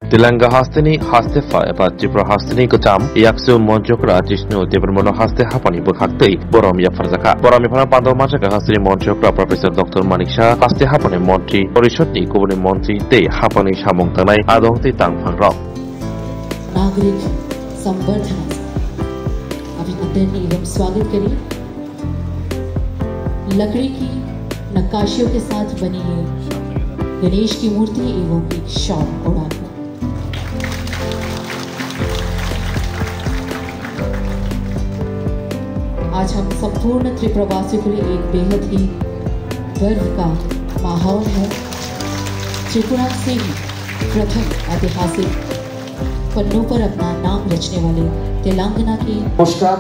Tilanga hastini hastefa epa Tripura hastini kecam yaksu monjokra Jishnu Devermono haste hapani bekhaktei borom ya farzaka borom ya pandau majaka hastini monjokra Professor Dr. Manik Shah haste hapani montri Porishotni kubuni montri te hapani samong tanai adong te tang phangrok नागरिक संवर्धन अभिनंदन एवं स्वागत करिए। लकड़ी की नक्काशियों के साथ बनी है गणेश की मूर्ति एवं एक शॉल उड़ाकर आज हम संपूर्ण त्रिपुरावासियों के लिए एक बेहद ही गर्व का माहौल है। त्रिपुरा से ही प्रथम ऐतिहासिक पन्नों पर अपना नाम रचने वाले तेलंगाना की नमस्कार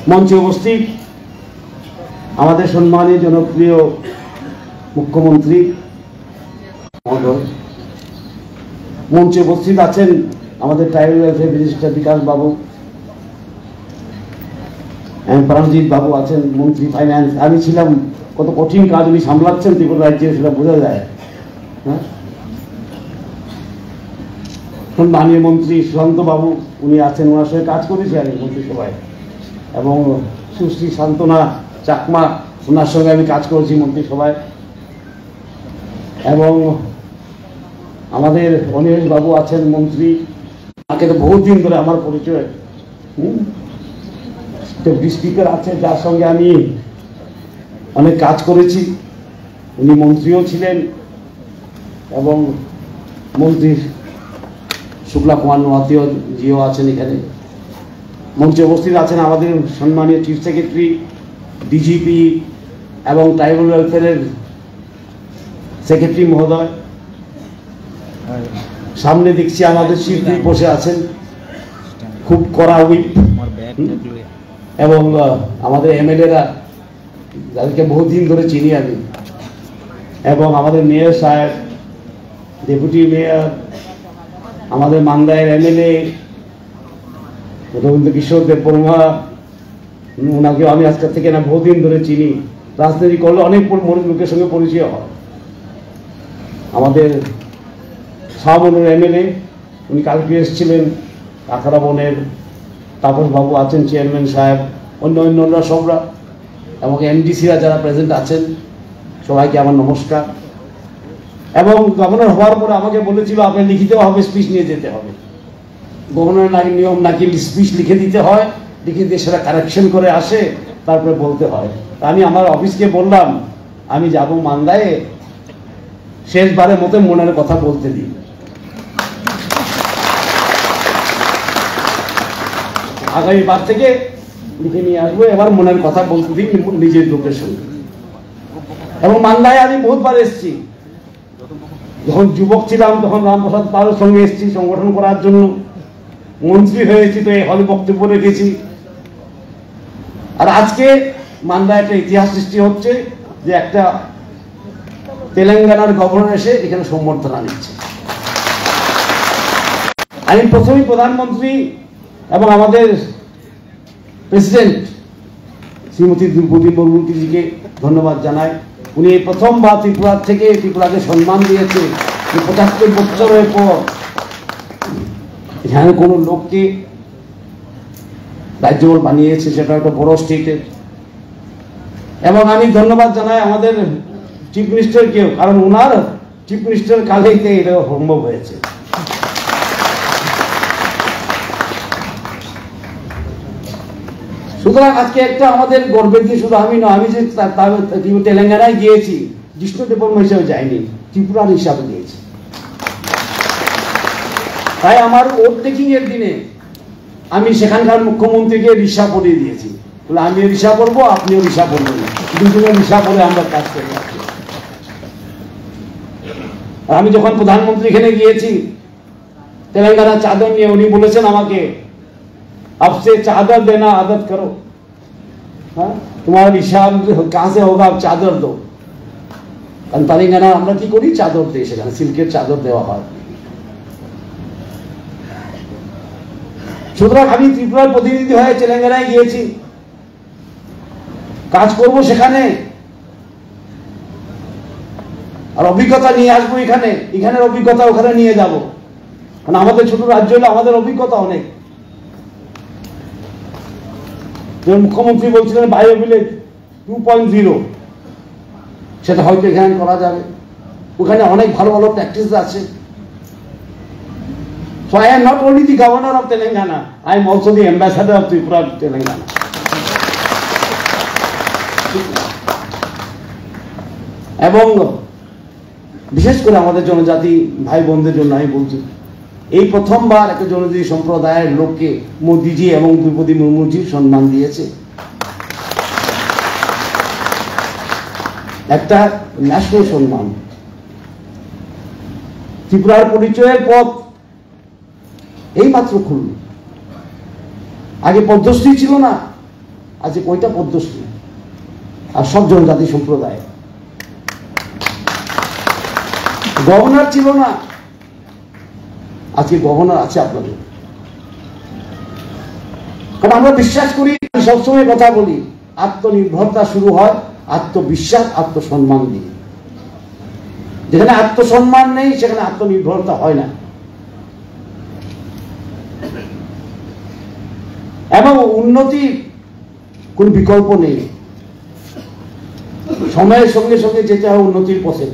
मंचे उपस्थित हमारे सम्मानित जनप्रिय मुख्यमंत्री महोदय मंचे उपस्थित आছেন আমাদের ট্রাইবাল ওয়েলফেয়ার মিনিস্টার বিকাশ বাবু প্রাণজিৎ বাবু আছেন মন্ত্রী ফাইন্যান্স আমি ছিলাম কত কঠিন কাজ উনি সামলাচ্ছেন ত্রিপুরা রাজ্যে সেটা বোঝা যায় হ্যাঁ মাননীয় মন্ত্রী সুশান্ত বাবু উনি আছেন ওনার সঙ্গে কাজ করেছি আমি মন্ত্রিসভায় এবং সুশ্রী শান্তনা চাকমা ওনার সঙ্গে আমি কাজ করেছি মন্ত্রিসভায় এবং আমাদের অনিমেষ বাবু আছেন মন্ত্রী তাকে তো বহু দিন ধরে আমার পরিচয় ডেপুটি স্পিকার আছে যার সঙ্গে আমি অনেক কাজ করেছি উনি মন্ত্রীও ছিলেন এবং মন্ত্রী শুক্লা কুমার নোয়াতীয় জিও আছেন এখানে মঞ্চে উপস্থিত আছেন আমাদের সম্মানীয় চিফ সেক্রেটারি ডিজিপি এবং ট্রাইবাল ওয়েলফেয়ারের সেক্রেটারি মহোদয় সামনে দেখছি আমাদের শিল্পী বসে আছেন খুব কড়া হুইপ এবং আমাদের এমএলএরা যাদেরকে বহুদিন ধরে চিনি আমি এবং আমাদের মেয়র সাহেব ডেপুটি মেয়র আমাদের মান্দায়ের এমএলএ রবীন্দ্র কিশোর দেববর্মা ওনাকেও আমি আজকের থেকে না বহুদিন ধরে চিনি রাজনীতি করলে অনেক লোকের সঙ্গে পরিচয় হয় আমাদের শাহবনের এমএলএ উনি কালকে এসেছিলেন আখাড়া বনের তাপস বাবু আছেন চেয়ারম্যান সাহেব অন্যরা সবরা এবং এমডিসিরা যারা প্রেজেন্ট আছেন সবাইকে আমার নমস্কার এবং গভর্নর হওয়ার পরে আমাকে বলেছিল আপনি লিখিতভাবে স্পিচ নিয়ে যেতে হবে গভর্নরের নাকি নিয়ম নাকি স্পিচ লিখে দিতে হয় লিখে দিয়ে সেটা কারেকশন করে আসে তারপরে বলতে হয় আমি আমার অফিসকে বললাম আমি যাব মান্দায়ে শেষবারের মতো মনের কথা বলতে দিই আগামীবার থেকে লিখে নিয়ে আসবো এবার মনের কথা বলতে দিই নিজের লোকের সঙ্গে এবং মান্দায়ে আমি বহুতবার এসেছি যখন যুবক ছিলাম তখন রামপ্রসাদ পালের সঙ্গে এসেছি সংগঠন করার জন্য মন্ত্রী হয়েছি তো এই হলে বক্তব্য রেখেছি আর আজকে মান্দায় একটা ইতিহাস সৃষ্টি হচ্ছে যে একটা তেলেঙ্গানার গভর্নর এসে এখানে সম্বর্ধনা নিচ্ছে আমি প্রথমেই প্রধানমন্ত্রী এবং আমাদের প্রেসিডেন্ট শ্রীমতী দ্রৌপদী মুর্মুজিকে ধন্যবাদ জানাই উনি এই প্রথমবার ত্রিপুরা থেকে ত্রিপুরাকে সম্মান দিয়েছে ৭৫ বছরের পর এখানে কোনো লোককে রাজ্যপাল বানিয়েছে সেটা একটা বড় স্টেটের এবং আমি ধন্যবাদ জানাই আমাদের চিফ মিনিস্টারকেও কারণ ওনার চিফ মিনিস্টার কালেইতে এটা সম্ভব হয়েছে সুতরাং আজকে একটা আমাদের গর্বের দিয়ে শুধু আমি নয় আমি যে তেলেঙ্গানায় গিয়েছি জিষ্ণু দেববর্মা হিসাবে যাইনি ত্রিপুরার হিসাবে গিয়েছি তাই আমার ওট টেকিং এর দিনে আমি সেখানকার মুখ্যমন্ত্রীকে রিসা পরিয়ে দিয়েছি বলে আমিও রিসা পরবো আপনিও রিসা পরবেন দুজনে রিসা পরে আমরা কাজ করে যাচ্ছি আর আমি যখন প্রধানমন্ত্রী এখানে গিয়েছি তেলেঙ্গানা চাদর নিয়ে উনি বলেছেন আমাকে अब से चादर देना आदत करो हाँ तुम्हारा हिसाब कहाँ से होगा अब चादर दो কারণ তেলেঙ্গানা আমরা কি করি চাদর দিই সেখানে সিল্কের চাদর দেওয়া হয় সুতরাং আমি ত্রিপুরার প্রতিনিধি হয়ে তেলেঙ্গানায় গিয়েছি কাজ করব সেখানে আর অভিজ্ঞতা নিয়ে আসবো এখানের অভিজ্ঞতা ওখানে নিয়ে যাব, কারণ আমাদের ছোট রাজ্য হলে আমাদের অভিজ্ঞতা অনেক। মুখ্যমন্ত্রী বলছিলেন বায়ো ভিলেজ 2.0, সেটা হয়তো এখানে করা যাবে। ওখানে অনেক ভালো ভালো প্র্যাকটিস আছে। So I am not only the governor of Telangana, I am also the ambassador of Tripura to Telangana. এবং বিশেষ করে আমাদের জনজাতি ভাই বোনদের জন্য আমি বলছি, এই প্রথমবার একটা জনজাতি সম্প্রদায়ের লোককে মোদিজি এবং দ্রৌপদী মুর্মুজি সম্মান দিয়েছে, একটা ন্যাশনাল সম্মান। ত্রিপুরার পরিচয়ের পথ এই মাত্র খুলল। আগে পদ্মশ্রী ছিল না, আজকে কয়টা পদ্মশ্রী, আর সব জনজাতি সম্প্রদায়। গভর্নর ছিল না, আজকে গভর্নর আছে আপনাদের। কারণ আমরা বিশ্বাস করি, সবসময় কথা বলি, আত্মনির্ভরতা শুরু হয় আত্মবিশ্বাস আত্মসম্মান দিয়ে। যেখানে আত্মসম্মান নেই সেখানে আত্মনির্ভরতা হয় না। এবং উন্নতির কোন বিকল্প নেই, সময়ের সঙ্গে সঙ্গে যেতে হয় উন্নতির পথে।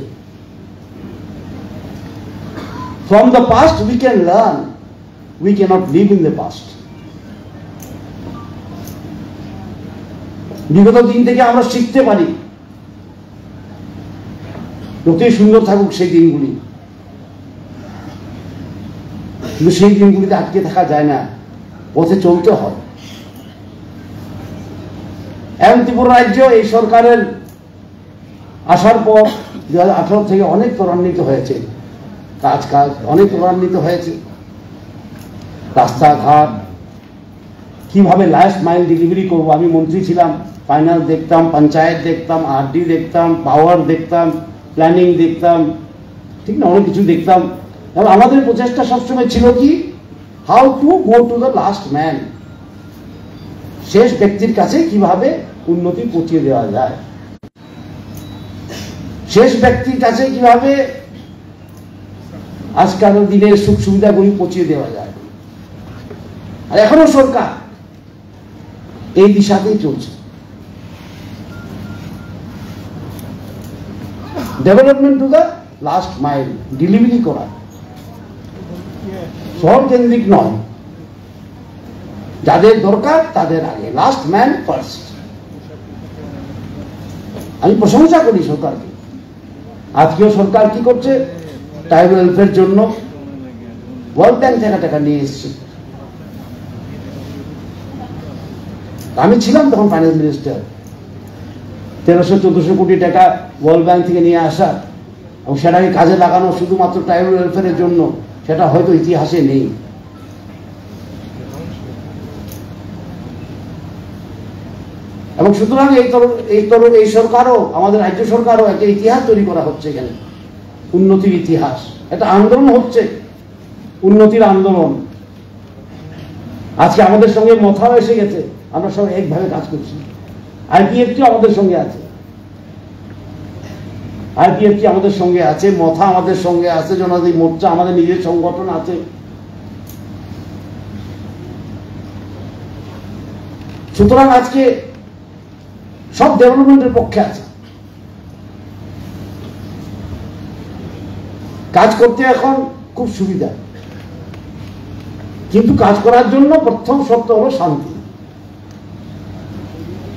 From the past we can learn, we cannot live in the past. বিগত দিন থেকে আমরা শিখতে পারি, যতই সুন্দর থাকুক সেই দিনগুলি, কিন্তু সেই দিনগুলিতে আটকে থাকা যায় না, পথে চলতে হয়। এবং ত্রিপুরা রাজ্য এই সরকারের আসার পর 2018 থেকে অনেক ত্বরান্বিত হয়েছে, কাজ অনেক ত্বরান্বিত হয়েছে। রাস্তাঘাট কিভাবে লাস্ট মাইল ডেলিভারি করবো, আমি মন্ত্রী ছিলাম, ফাইনাল দেখতাম, পঞ্চায়েত দেখতাম, আরডি দেখতাম, পাওয়ার দেখতাম, প্ল্যানিং দেখতাম, ঠিক না, অনেক কিছু দেখতাম। এবং আমাদের প্রচেষ্টা সবসময় ছিল কি, how to go to the last man, শেষ ব্যক্তির কাছে কিভাবে উন্নতি পৌঁছে দেওয়া যায়, শেষ ব্যক্তির কাছে কিভাবে আজকাল দিনের সুখ সুবিধাগুলি পৌঁছে দেওয়া যায়। আর এখনো সরকার এই দিশাতেই চলছে। Development to the last mile, delivery করা, শহর কেন্দ্রিক নয়, যাদের দরকার তাদের আগে, লাস্ট ম্যান ফার্স্ট। আমি প্রশংসা করি সরকারকে। আজকেও সরকার কি করছে, ট্রাইবাল ওয়েলফেয়ার জন্য ওয়ার্ল্ড ব্যাংক থেকে টাকা নিয়ে এসছে। আমি ছিলাম তখন ফাইন্যান্স মিনিস্টার, 1300-1400 কোটি টাকা ওয়ার্ল্ড ব্যাংক থেকে নিয়ে আসা এবং সেটাকে কাজে লাগানো শুধুমাত্র ট্রাইবাল ওয়েলফেয়ারের জন্য, সেটা হয়তো ইতিহাসে নেই। এবং সুতরাং এই সরকারও, আমাদের রাজ্য সরকারও একটা ইতিহাস তৈরি করা হচ্ছে এখানে, উন্নতির ইতিহাস। একটা আন্দোলন হচ্ছে, উন্নতির আন্দোলন। আজকে আমাদের সঙ্গে মথাও এসে গেছে, আমরা সব একভাবে কাজ করছি। আইপিএফটি আমাদের সঙ্গে আছে, আইপিএফটি আমাদের সঙ্গে আছে, মথা আমাদের সঙ্গে আছে, জনজাতি মোর্চা আমাদের নিজের সংগঠন আছে। সুতরাং আজকে সব ডেভেলপমেন্টের পক্ষে আছে। কাজ করতে এখন খুব সুবিধা, কিন্তু কাজ করার জন্য প্রথম শর্ত হলো শান্তি।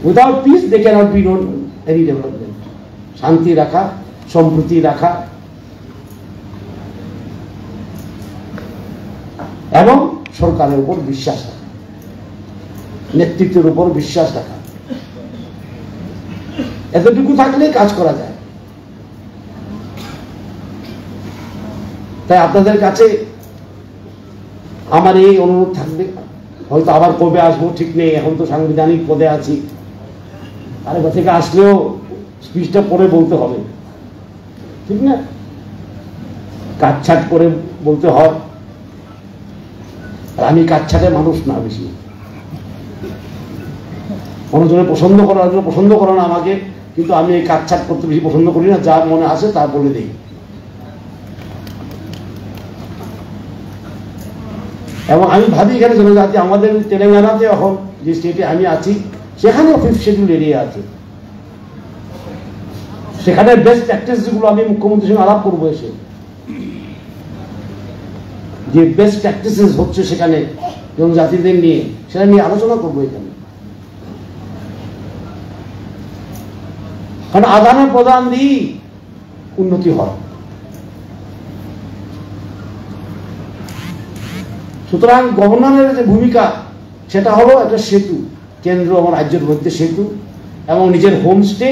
Without peace they cannot be no any development. শান্তি রাখা, সম্প্রীতি রাখা এবং সরকারের উপর বিশ্বাস রাখা, নেতৃত্বের উপর বিশ্বাস রাখা, এতটুকু থাকলেই কাজ করা যায়। তাই আপনাদের কাছে আমার এই অনুরোধ থাকবে, হয়তো আবার কবে আসবো ঠিক নেই, এখন তো সাংবিধানিক পদে আছি, আরেকবার থেকে আসলেও স্পিচটা পরে বলতে হবে, ঠিক না, কাটছাট করে বলতে হয়। আর আমি কাটছাটের মানুষ না, বেশি অন্যজনের পছন্দ করার জন্য পছন্দ করো না আমাকে, কিন্তু আমি এই কাটছাট করতে বেশি পছন্দ করি না, যা মনে আসে তা বলে দিই। এবং আমি ভাবি এখানে জনজাতি আমাদের তেলেঙ্গানাতে এখন যে স্টেটে আমি আছি সেখানেও 5th শিডিউল এরিয়া আছে, সেখানে বেস্ট প্র্যাকটিস যেগুলো আমি মুখ্যমন্ত্রীর সঙ্গে আলাপ করবো, এসে যে বেস্ট প্র্যাকটিসেস হচ্ছে সেখানে জনজাতিদের নিয়ে সেটা নিয়ে আলোচনা করবো এখানে। কারণ আদান প্রদান দিয়েই উন্নতি হয়। সুতরাং গভর্নরের যে ভূমিকা সেটা হলো একটা সেতু, কেন্দ্র এবং রাজ্যের মধ্যে সেতু, এবং নিজের হোমস্টে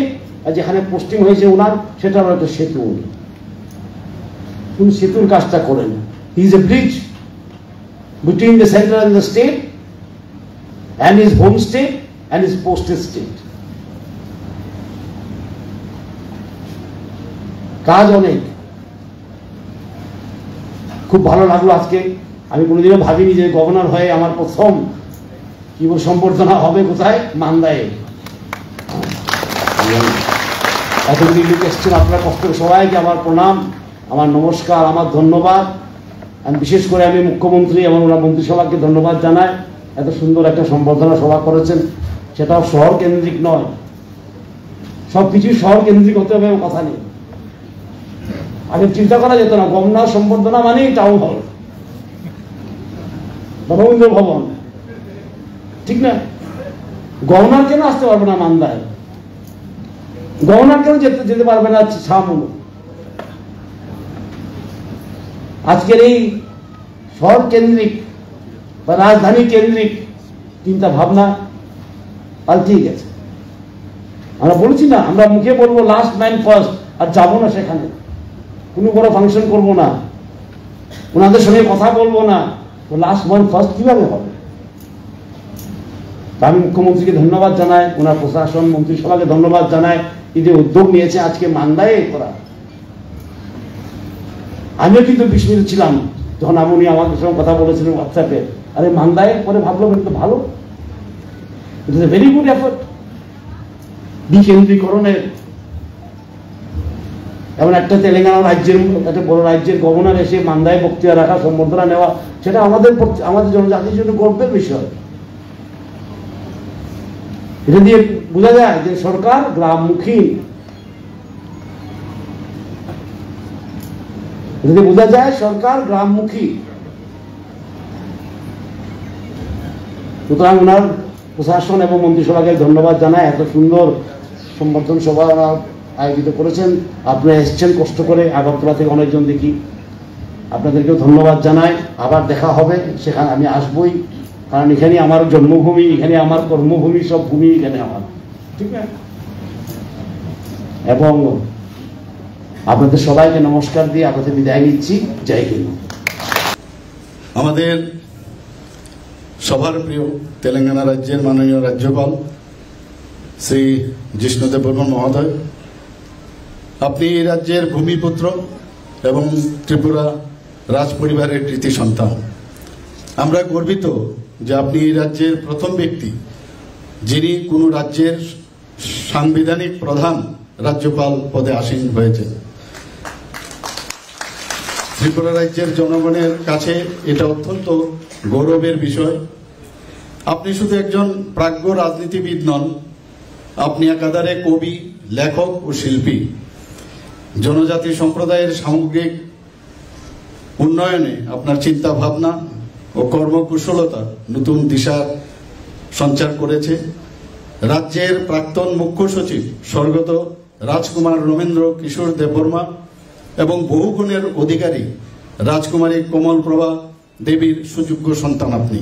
যেখানে পোস্টিং হয়েছে ওনার সেটা হলো একটা সেতু। উনি সেতুর কাজটা করেন। He is a bridge between the central and the state and his home state and his posted state. কাজ অনেক। খুব ভালো লাগলো আজকে, আমি কোনোদিনও ভাবিনি যে গভর্নর হয়ে আমার প্রথম কি সম্বর্ধনা হবে কোথায়, মান্দায়। এতগুলি লোক এসছেন, আপনারা কষ্ট করে সবাইকে আমার প্রণাম, আমার নমস্কার, আমার ধন্যবাদ। আমি বিশেষ করে আমি মুখ্যমন্ত্রী এবং ওনার মন্ত্রিসভাকে ধন্যবাদ জানাই, এত সুন্দর একটা সম্বর্ধনা সভা করেছেন। সেটাও শহর কেন্দ্রিক নয়, সব কিছুই শহর কেন্দ্রিক হতে হবে কথা নেই। আগে চিন্তা করা যেত না, গভর্নর সম্বর্ধনা মানেই টাউন হল, রবীন্দ্র ভবন, ঠিক না? গভর্নর কেন আসতে পারবে না মান্দায়? গভর্নর কেন যেতে পারবে না শাহমুলু? আজকের এই শহর কেন্দ্রিক বা রাজধানী কেন্দ্রিক চিন্তা ভাবনা পাল্টিয়ে গেছে। আমরা বলছি না, আমরা মুখে বলবো লাস্ট ম্যান ফার্স্ট, আর যাবো না সেখানে, কোনো বড় ফাংশন করবো না, ওনাদের সঙ্গে কথা বলবো না, তো লাস্ট ম্যান ফার্স্ট কিভাবে হবে? আমি মুখ্যমন্ত্রীকে ধন্যবাদ জানাই, ওনার প্রশাসন মন্ত্রিসভাকে ধন্যবাদ জানাই, এই যে উদ্যোগ নিয়েছে আজকে মান্দায় করা। আমিও কিন্তু বিস্মিত ছিলাম যখন উনি আমাদের সঙ্গে কথা বলেছিলেন হোয়াটসঅ্যাপে, আরে মান্দায়, পরে ভাবলাম এটা ভালো, it is a very good effort বিকেন্দ্রীকরণের। এমন একটা তেলেঙ্গানা রাজ্যের, একটা বড় রাজ্যের গভর্নর এসে মান্দায় বক্তৃতা রাখা, সম্বর্ধনা নেওয়া, সেটা আমাদের জনজাতির জন্য গর্বের বিষয়। এটা দিয়ে বোঝা যায় যে সরকার গ্রামমুখী, এটা দিয়ে বোঝা যায় সরকার গ্রামমুখী। সুতরাং ওনার প্রশাসন এবং মন্ত্রিসভাকে ধন্যবাদ জানায়, এত সুন্দর সম্বর্ধন সভা আয়োজিত করেছেন। আপনারা এসছেন কষ্ট করে, আগরতলা থেকে অনেকজন দেখি, আপনাদেরকেও ধন্যবাদ জানাই। আবার দেখা হবে, সেখানে আমি আসবই, কারণ এখানে আমার জন্মভূমি, এখানে আমার কর্মভূমি, সব ভূমি এখানে আমার, ঠিক আছে? এবং আপনাদের সবাইকে নমস্কার দিয়ে আপনাদের বিদায় নিচ্ছি। জয় হিন্দ। আমাদের সবার প্রিয় তেলেঙ্গানা রাজ্যের মাননীয় রাজ্যপাল শ্রী জিষ্ণু দেববর্মন মহোদয়, আপনি এই রাজ্যের ভূমিপুত্র এবং ত্রিপুরা রাজ পরিবারের কৃতি সন্তান। আমরা গর্বিত যে আপনি এই রাজ্যের প্রথম ব্যক্তি যিনি কোনো রাজ্যের সাংবিধানিক প্রধান রাজ্যপাল পদে আসীন হয়েছেন। ত্রিপুরা রাজ্যের জনগণের কাছে এটা অত্যন্ত গৌরবের বিষয়। আপনি শুধু একজন প্রাজ্ঞ রাজনীতিবিদ নন, আপনি একাধারে কবি, লেখক ও শিল্পী। জনজাতি সম্প্রদায়ের সামগ্রিক উন্নয়নে আপনার চিন্তা ভাবনা ও কর্মকুশলতা নতুন দিশা সঞ্চার করেছে। রাজ্যের প্রাক্তন মুখ্য সচিব স্বর্গত রাজকুমার রবীন্দ্র কিশোর দেববর্মা এবং বহুগুণের অধিকারী রাজকুমারী কমলপ্রভা দেবীর সুযোগ্য সন্তান আপনি।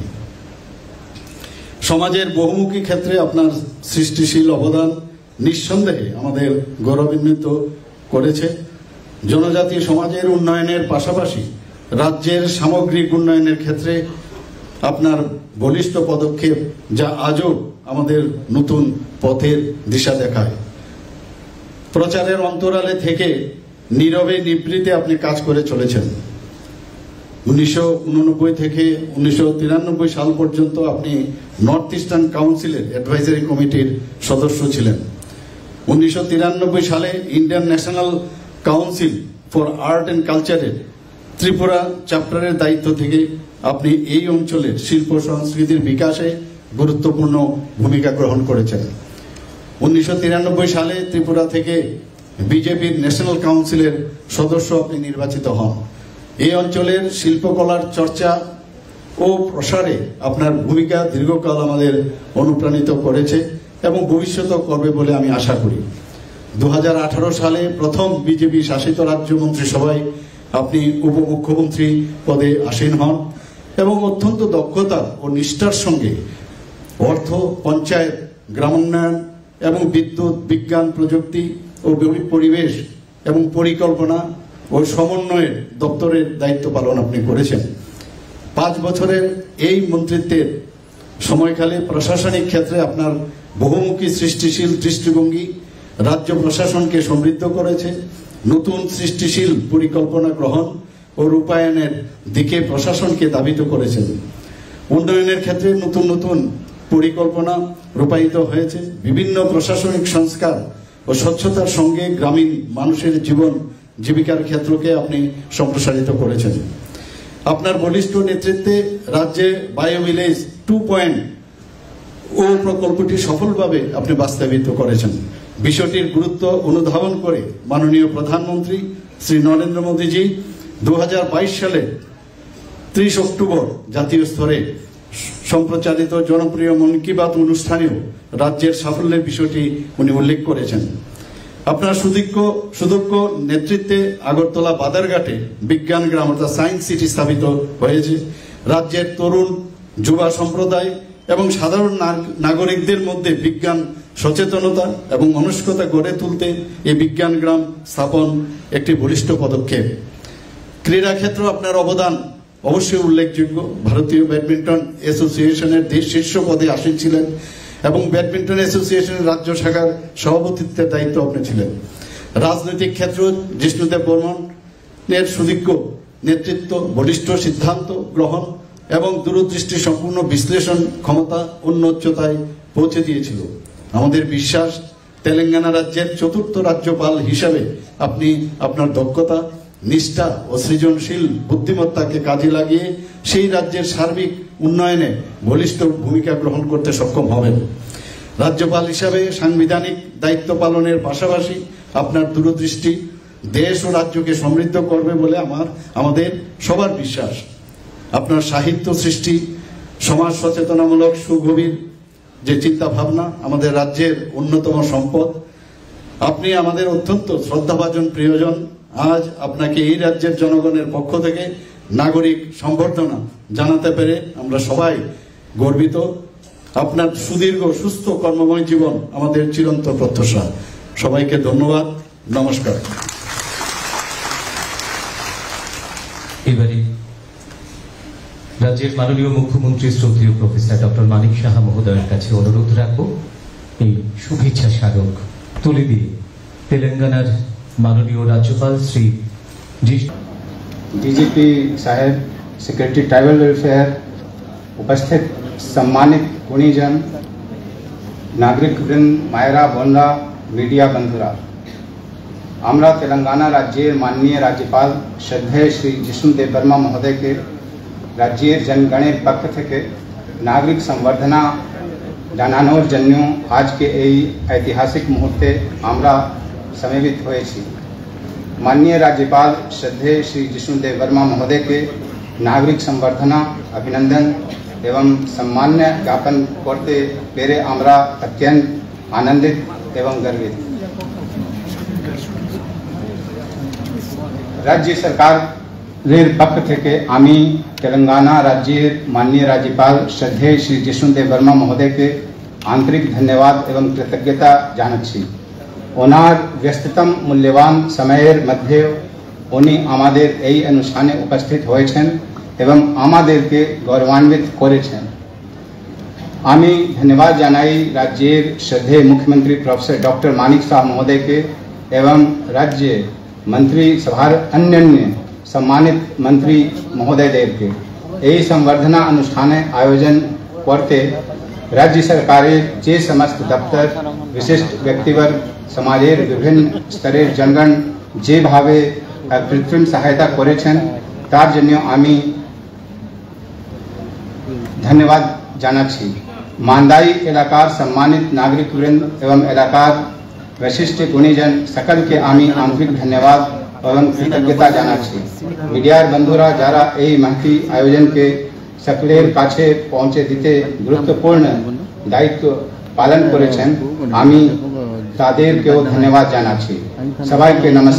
সমাজের বহুমুখী ক্ষেত্রে আপনার সৃষ্টিশীল অবদান নিঃসন্দেহে আমাদের গৌরবান্বিত করেছে। জনজাতি সমাজের উন্নয়নের পাশাপাশি রাজ্যের সামগ্রিক উন্নয়নের ক্ষেত্রে আপনার বলিষ্ঠ পদক্ষেপ, যা আজও আমাদের নতুন পথের দিশা দেখায়। প্রচারের অন্তরালে থেকে নীরবে নিবৃত্তে আপনি কাজ করে চলেছেন। 1989 থেকে 1993 সাল পর্যন্ত আপনি নর্থ ইস্টার্ন কাউন্সিলের অ্যাডভাইজারি কমিটির সদস্য ছিলেন। 1993 সালে Indian national council for art and কালচারের ত্রিপুরা চ্যাপ্টারের দায়িত্ব থেকে আপনি এই অঞ্চলের শিল্প সংস্কৃতির বিকাশে গুরুত্বপূর্ণ ভূমিকা গ্রহণ করেছেন। 1993 সালে ত্রিপুরা থেকে বিজেপির ন্যাশনাল কাউন্সিলের সদস্য আপনি নির্বাচিত হন। এই অঞ্চলের শিল্পকলার চর্চা ও প্রসারে আপনার ভূমিকা দীর্ঘকাল আমাদের অনুপ্রাণিত করেছে এবং ভবিষ্যতেও করবে বলে আমি আশা করি। 2018 সালে প্রথম বিজেপি শাসিত রাজ্য মন্ত্রিসভায় আপনি উপমুখ্যমন্ত্রী পদে আসীন হন এবং অত্যন্ত দক্ষতা ও নিষ্ঠার সঙ্গে অর্থ, পঞ্চায়েত, গ্রামোন্নয়ন এবং বিদ্যুৎ, বিজ্ঞান, প্রযুক্তি ও পরিবেশ এবং পরিকল্পনা ও সমন্বয়ের দপ্তরের দায়িত্ব পালন আপনি করেছেন। 5 বছরের এই মন্ত্রিত্বের সময়কালে প্রশাসনিক ক্ষেত্রে আপনার বহুমুখী সৃষ্টিশীল দৃষ্টিভঙ্গি রাজ্য প্রশাসনকে সমৃদ্ধ করেছে। নতুন সৃষ্টিশীল পরিকল্পনা গ্রহণ ও রূপায়ণের দিকে প্রশাসনকে ধাবিত করেছেন। উন্নয়নের ক্ষেত্রে নতুন নতুন পরিকল্পনা রূপায়িত হয়েছে। বিভিন্ন প্রশাসনিক সংস্কার ও স্বচ্ছতার সঙ্গে গ্রামীণ মানুষের জীবন জীবিকার ক্ষেত্রকে আপনি সম্প্রসারিত করেছেন। আপনার বলিষ্ঠ নেতৃত্বে রাজ্যে বায়োভিলেজ 2.0 প্রকল্পটি সফলভাবে আপনি বাস্তবায়িত করেছেন। বিষয়টির গুরুত্ব অনুধাবন করে মাননীয় প্রধানমন্ত্রী শ্রী নরেন্দ্র মোদীজি 2022 সালে 30 অক্টোবর জাতীয় স্তরে সম্প্রচারিত জনপ্রিয় মন কি বাত অনুষ্ঠানেও রাজ্যের সাফল্যের বিষয়টি উনি উল্লেখ করেছেন। আপনার সুদক্ষ নেতৃত্বে আগরতলা বাদারঘাটে বিজ্ঞান গ্রাম অর্থাৎ সায়েন্স সিটি স্থাপিত হয়েছে। রাজ্যের তরুণ যুবা সম্প্রদায় এবং সাধারণ নাগরিকদের মধ্যে বিজ্ঞান সচেতনতা এবং মনস্কতা গড়ে তুলতে এই বিজ্ঞান গ্রাম স্থাপন একটি বলিষ্ঠ পদক্ষেপ। ক্রীড়া ক্ষেত্র আপনার অবদান অবশ্যই উল্লেখযোগ্য। ভারতীয় ব্যাডমিন্টন অ্যাসোসিয়েশনের শীর্ষ পদে আসীন ছিলেন এবং ব্যাডমিন্টন অ্যাসোসিয়েশনের রাজ্য শাখার সভাপতিত্বের দায়িত্ব আপনি ছিলেন। রাজনৈতিক ক্ষেত্র জিষ্ণুদেব বর্মনের সুদীর্ঘ নেতৃত্ব, বলিষ্ঠ সিদ্ধান্ত গ্রহণ এবং দূরদৃষ্টি সম্পূর্ণ বিশ্লেষণ ক্ষমতা অন্য উচ্চতায় পৌঁছে দিয়েছিল। আমাদের বিশ্বাস তেলেঙ্গানা রাজ্যের 4র্থ রাজ্যপাল হিসাবে আপনি আপনার দক্ষতা, নিষ্ঠা ও সৃজনশীল বুদ্ধিমত্তাকে কাজে লাগিয়ে সেই রাজ্যের সার্বিক উন্নয়নে বলিষ্ঠ ভূমিকা গ্রহণ করতে সক্ষম হবেন। রাজ্যপাল হিসাবে সাংবিধানিক দায়িত্ব পালনের পাশাপাশি আপনার দূরদৃষ্টি দেশ ও রাজ্যকে সমৃদ্ধ করবে বলে আমাদের সবার বিশ্বাস। আপনার সাহিত্য সৃষ্টি, সমাজ সচেতনামূলক সুগভীর যে চিন্তা ভাবনা আমাদের রাজ্যের অন্যতম সম্পদ। আপনি আমাদের অত্যন্ত শ্রদ্ধাভাজন প্রিয়জন। আজ আপনাকে এই রাজ্যের জনগণের পক্ষ থেকে নাগরিক সম্বর্ধনা জানাতে পেরে আমরা সবাই গর্বিত। আপনার সুদীর্ঘ সুস্থ কর্মময় জীবন আমাদের চিরন্তন প্রত্যাশা। সবাইকে ধন্যবাদ, নমস্কার। এবারে রাজ্যের মাননীয় মুখ্যমন্ত্রী শ্রদ্ধেয় প্রফেসর ডক্টর মানিক সাহা মহোদয়ের কাছে অনুরোধ রাখব এই শুভেচ্ছা স্মারক তুলে দিয়ে তেলেঙ্গানার মাননীয় राज्यपाल श्री डीजीपी साहेब, सेक्रेटरी ट्राइबल वेलफेयर, उपस्थित सम्मानित गुणीजन, नागरिक वृंद, मायरा बोंडा, मीडिया बंधुरा, আমরা तेलंगाना राज्य माननीय राज्यपाल श्रद्धेय श्री जिष्णुदेव वर्मा महोदय के राज्य जनगणेर पक्ष থেকে नागरिक संवर्धना জানানোর জন্য আজকে এই ঐতিহাসিক মুহূর্তে আমরা समेवित हुए। माननीय राज्यपाल श्रद्धेय श्री जिष्णुदेव वर्मा महोदय के नागरिक संवर्धना अभिनंदन एवं सम्मान ज्ञापन करते पेरे आमरा अत्यंत आनंदित एवं गर्वित। राज्य सरकार पक्ष থেকে আমি तेलंगाना राज्य माननीय राज्यपाल श्रद्धेय श्री जिष्णुदेव वर्मा महोदय के आंतरिक धन्यवाद एवं कृतज्ञता জানাচ্ছি। ওনার ব্যস্ততম মূল্যবান সময়ের মধ্যে উনি আমাদের এই অনুষ্ঠানে উপস্থিত হয়েছেন এবং আমাদেরকে গৌরবান্বিত করেছেন। আমি ধন্যবাদ জানাই রাজ্যের শ্রদ্ধেয় মুখ্যমন্ত্রী প্রফেসর ডক্টর মানিক শাহ মহোদয়কে এবং রাজ্য মন্ত্রী সভার অন্যান্য সম্মানিত মন্ত্রী মহোদয়দেরকে এই সংবর্ধনা অনুষ্ঠানে আয়োজন করতে राज्य सरकारेर जे समस्त दफ्तर विशिष्ट व्यक्तिवर्ग समाजेर विभिन्न स्तरेर जनगण जे भावे कृत्रिम सहायता करेছেন তার জন্য আমি धन्यवाद জানাচ্ছি। मानदाई एलाकार सम्मानित नागरिक वृंद एवं एलाकार वैशिष्ट गुणीजन सकल के आमी आंतरिक धन्यवाद एवं कृतज्ञता জানাচ্ছি। মিডিয়ার বন্ধুরা যারা এই মাহফি আয়োজনকে সকলের কাছে পৌঁছে দিতে গুরুত্বপূর্ণ দায়িত্ব পালন করেছেন, আমি তাদেরকেও ধন্যবাদ জানাচ্ছি। সবাইকে নমস্কার।